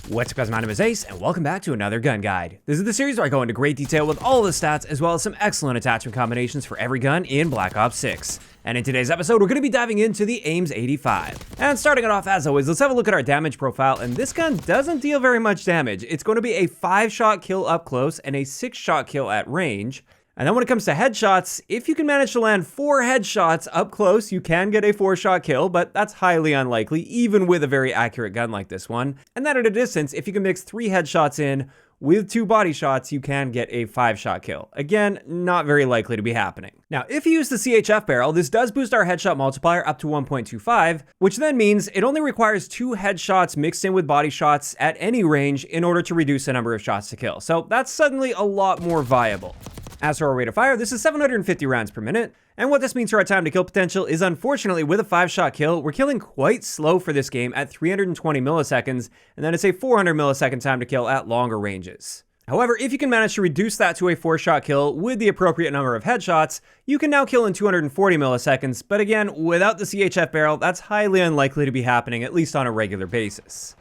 What's up guys, my name is Ace, and welcome back to another gun guide. This is the series where I go into great detail with all of the stats, as well as some excellent attachment combinations for every gun in Black Ops 6. And in today's episode, we're going to be diving into the AMES 85. And starting it off, as always, let's have a look at our damage profile, and this gun doesn't deal very much damage. It's going to be a 5-shot kill up close and a 6-shot kill at range. And then when it comes to headshots, if you can manage to land 4 headshots up close, you can get a 4-shot kill, but that's highly unlikely, even with a very accurate gun like this one. And then at a distance, if you can mix 3 headshots in with 2 body shots, you can get a 5-shot kill. Again, not very likely to be happening. Now, if you use the CHF barrel, this does boost our headshot multiplier up to 1.25, which then means it only requires 2 headshots mixed in with body shots at any range in order to reduce the number of shots to kill. So that's suddenly a lot more viable. As for our rate of fire, this is 750 rounds per minute, and what this means for our time to kill potential is, unfortunately, with a 5-shot kill, we're killing quite slow for this game at 320 milliseconds, and then it's a 400 millisecond time to kill at longer ranges. However, if you can manage to reduce that to a 4-shot kill with the appropriate number of headshots, you can now kill in 240 milliseconds, but again, without the CHF barrel, that's highly unlikely to be happening, at least on a regular basis.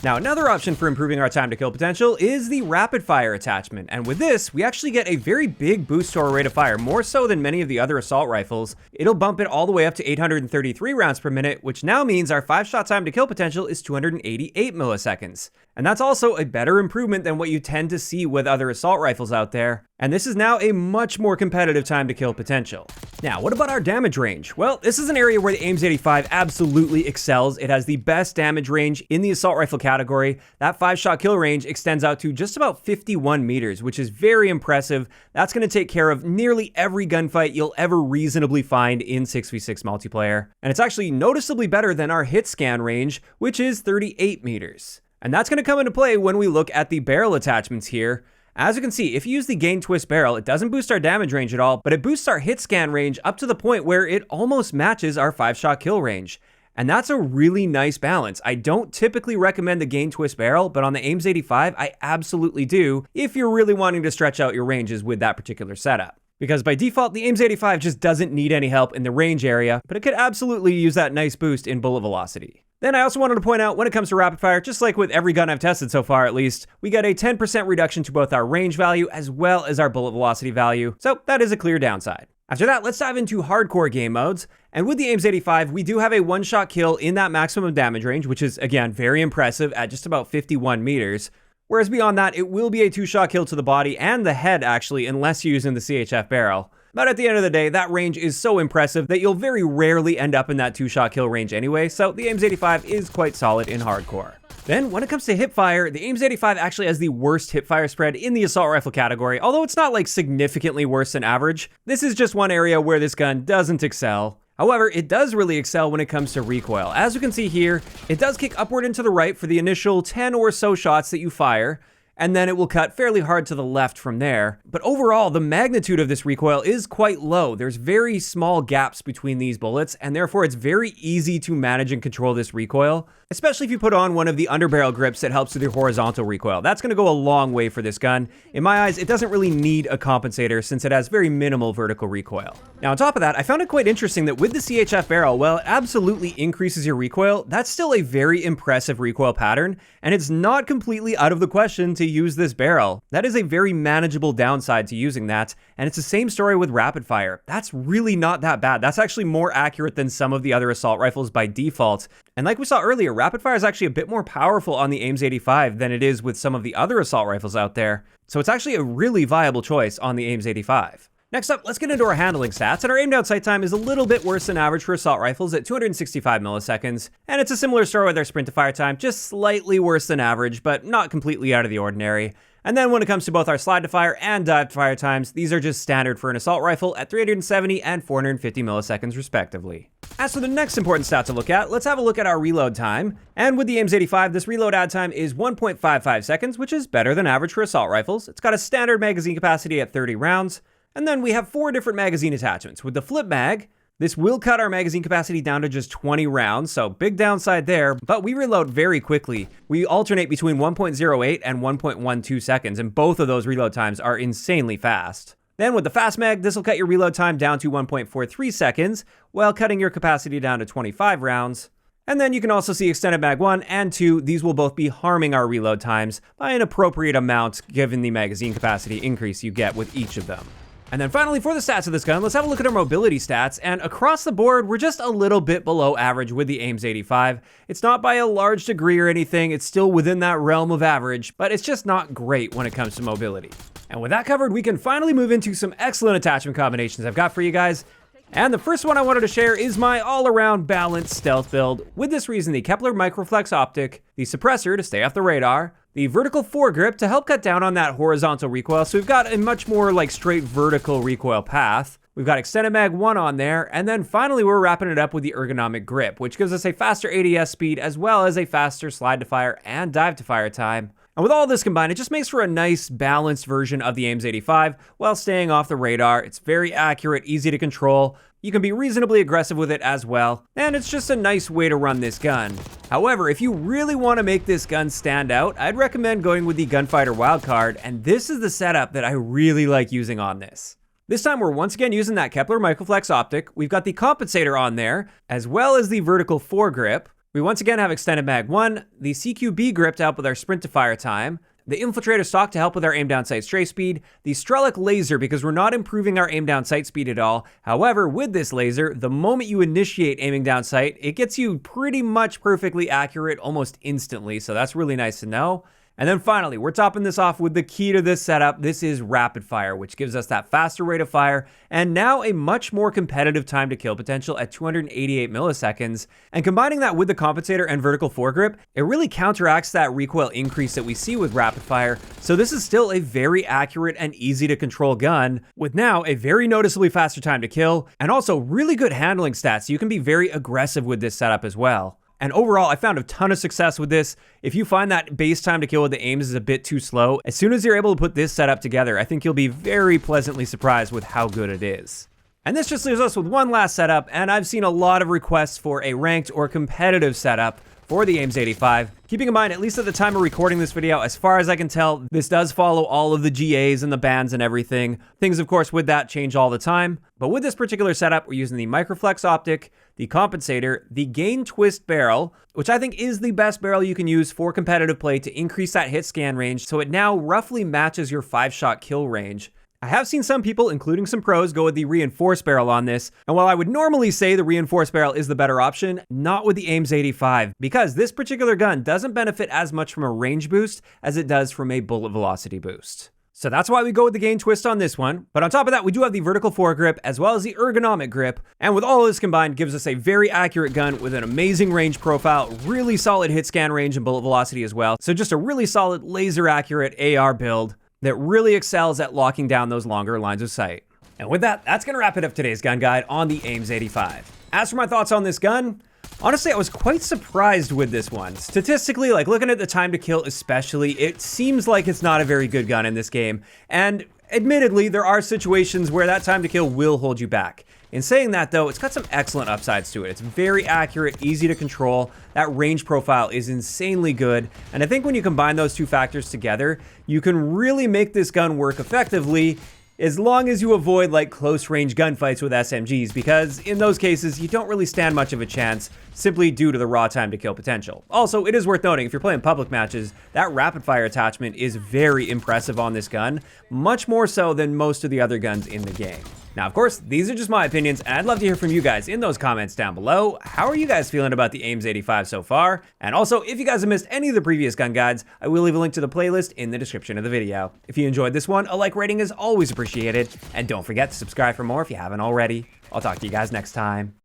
Now, another option for improving our time to kill potential is the rapid fire attachment, and with this, we actually get a very big boost to our rate of fire, more so than many of the other assault rifles. It'll bump it all the way up to 833 rounds per minute, which now means our 5-shot time to kill potential is 288 milliseconds. And that's also a better improvement than what you tend to see with other assault rifles out there, and this is now a much more competitive time to kill potential. Now, what about our damage range? Well, this is an area where the AMES 85 absolutely excels. It has the best damage range in the assault rifle category. That 5-shot kill range extends out to just about 51 meters, which is very impressive. That's going to take care of nearly every gunfight you'll ever reasonably find in 6v6 multiplayer. And it's actually noticeably better than our hit scan range, which is 38 meters. And that's going to come into play when we look at the barrel attachments here. As you can see, if you use the gain twist barrel, it doesn't boost our damage range at all, but it boosts our hit scan range up to the point where it almost matches our 5-shot kill range. And that's a really nice balance. I don't typically recommend the gain twist barrel, but on the AMES 85, I absolutely do if you're really wanting to stretch out your ranges with that particular setup. Because by default, the AMES 85 just doesn't need any help in the range area, but it could absolutely use that nice boost in bullet velocity. Then I also wanted to point out, when it comes to rapid fire, just like with every gun I've tested so far at least, we get a 10% reduction to both our range value as well as our bullet velocity value, so that is a clear downside. After that, let's dive into hardcore game modes, and with the AMES 85, we do have a 1-shot kill in that maximum damage range, which is, again, very impressive at just about 51 meters. Whereas beyond that, it will be a 2-shot kill to the body and the head, actually, unless you're using the CHF barrel. But at the end of the day, that range is so impressive that you'll very rarely end up in that 2-shot kill range anyway, so the AMES 85 is quite solid in hardcore. Then, when it comes to hipfire, the AMES 85 actually has the worst hipfire spread in the assault rifle category, although it's not like significantly worse than average. This is just one area where this gun doesn't excel. However, it does really excel when it comes to recoil. As you can see here, it does kick upward and to the right for the initial 10 or so shots that you fire, and then it will cut fairly hard to the left from there. But overall, the magnitude of this recoil is quite low. There's very small gaps between these bullets, and therefore it's very easy to manage and control this recoil, especially if you put on one of the underbarrel grips that helps with your horizontal recoil. That's going to go a long way for this gun. In my eyes, it doesn't really need a compensator since it has very minimal vertical recoil. Now, on top of that, I found it quite interesting that with the CHF barrel, while it absolutely increases your recoil, that's still a very impressive recoil pattern, and it's not completely out of the question to use this barrel. That is a very manageable downside to using that, and it's the same story with rapid fire. That's really not that bad. That's actually more accurate than some of the other assault rifles by default. And like we saw earlier, rapid fire is actually a bit more powerful on the AMES 85 than it is with some of the other assault rifles out there. So it's actually a really viable choice on the AMES 85. Next up, let's get into our handling stats, and our aim down sight time is a little bit worse than average for assault rifles at 265 milliseconds, and it's a similar story with our sprint to fire time, just slightly worse than average, but not completely out of the ordinary. And then when it comes to both our slide to fire and dive to fire times, these are just standard for an assault rifle at 370 and 450 milliseconds respectively. As for the next important stat to look at, let's have a look at our reload time. And with the AMES 85, this reload add time is 1.55 seconds, which is better than average for assault rifles. It's got a standard magazine capacity at 30 rounds. And then we have 4 different magazine attachments. With the flip mag, this will cut our magazine capacity down to just 20 rounds, so big downside there, but we reload very quickly. We alternate between 1.08 and 1.12 seconds, and both of those reload times are insanely fast. Then with the fast mag, this will cut your reload time down to 1.43 seconds, while cutting your capacity down to 25 rounds. And then you can also see extended mag 1 and 2. These will both be harming our reload times by an appropriate amount given the magazine capacity increase you get with each of them. And then finally, for the stats of this gun, let's have a look at our mobility stats. And across the board, we're just a little bit below average with the AMES 85. It's not by a large degree or anything. It's still within that realm of average, but it's just not great when it comes to mobility. And with that covered, we can finally move into some excellent attachment combinations I've got for you guys. And the first one I wanted to share is my all-around balanced stealth build. With this reason, the Kepler Microflex Optic, the suppressor to stay off the radar, the vertical foregrip to help cut down on that horizontal recoil, so we've got a much more like straight vertical recoil path. We've got extended mag 1 on there, and then finally we're wrapping it up with the ergonomic grip, which gives us a faster ADS speed as well as a faster slide to fire and dive to fire time. And with all this combined, it just makes for a nice balanced version of the AMES 85 while staying off the radar. It's very accurate, easy to control. You can be reasonably aggressive with it as well, and it's just a nice way to run this gun. However, if you really want to make this gun stand out, I'd recommend going with the Gunfighter wildcard, and this is the setup that I really like using on this. This time we're once again using that Kepler Microflex Optic. We've got the compensator on there, as well as the vertical foregrip. We once again have extended mag 1, the CQB grip to help with our sprint to fire time, the infiltrator stock to help with our aim down sight stray speed, the Strelic laser because we're not improving our aim down sight speed at all. However, with this laser, the moment you initiate aiming down sight, it gets you pretty much perfectly accurate almost instantly, so that's really nice to know. And then finally, we're topping this off with the key to this setup. This is rapid fire, which gives us that faster rate of fire and now a much more competitive time to kill potential at 288 milliseconds. And combining that with the compensator and vertical foregrip, it really counteracts that recoil increase that we see with rapid fire. So this is still a very accurate and easy to control gun with now a very noticeably faster time to kill and also really good handling stats. So you can be very aggressive with this setup as well. And overall, I found a ton of success with this. If you find that base time to kill with the AMES is a bit too slow, as soon as you're able to put this setup together, I think you'll be very pleasantly surprised with how good it is. And this just leaves us with one last setup, and I've seen a lot of requests for a ranked or competitive setup for the AMES 85. Keeping in mind, at least at the time of recording this video, as far as I can tell, this does follow all of the GAs and the bans and everything. Things, of course, with that change all the time. But with this particular setup, we're using the Microflex Optic, the compensator, the gain twist barrel, which I think is the best barrel you can use for competitive play to increase that hit scan range, so it now roughly matches your 5-shot kill range. I have seen some people, including some pros, go with the reinforced barrel on this, and while I would normally say the reinforced barrel is the better option, not with the AMES 85, because this particular gun doesn't benefit as much from a range boost as it does from a bullet velocity boost. So that's why we go with the gain twist on this one. But on top of that, we do have the vertical foregrip as well as the ergonomic grip. And with all of this combined, gives us a very accurate gun with an amazing range profile, really solid hit scan range and bullet velocity as well. So just a really solid laser accurate AR build that really excels at locking down those longer lines of sight. And with that, that's gonna wrap it up today's gun guide on the AMES 85. As for my thoughts on this gun, honestly, I was quite surprised with this one. Statistically, like looking at the time to kill especially, it seems like it's not a very good gun in this game. And admittedly, there are situations where that time to kill will hold you back. In saying that though, it's got some excellent upsides to it. It's very accurate, easy to control. That range profile is insanely good. And I think when you combine those two factors together, you can really make this gun work effectively as long as you avoid like close range gunfights with SMGs, because in those cases, you don't really stand much of a chance simply due to the raw time to kill potential. Also, it is worth noting, if you're playing public matches, that rapid fire attachment is very impressive on this gun, much more so than most of the other guns in the game. Now, of course, these are just my opinions, and I'd love to hear from you guys in those comments down below. How are you guys feeling about the AMES 85 so far? And also, if you guys have missed any of the previous gun guides, I will leave a link to the playlist in the description of the video. If you enjoyed this one, a like rating is always appreciated, and don't forget to subscribe for more if you haven't already. I'll talk to you guys next time.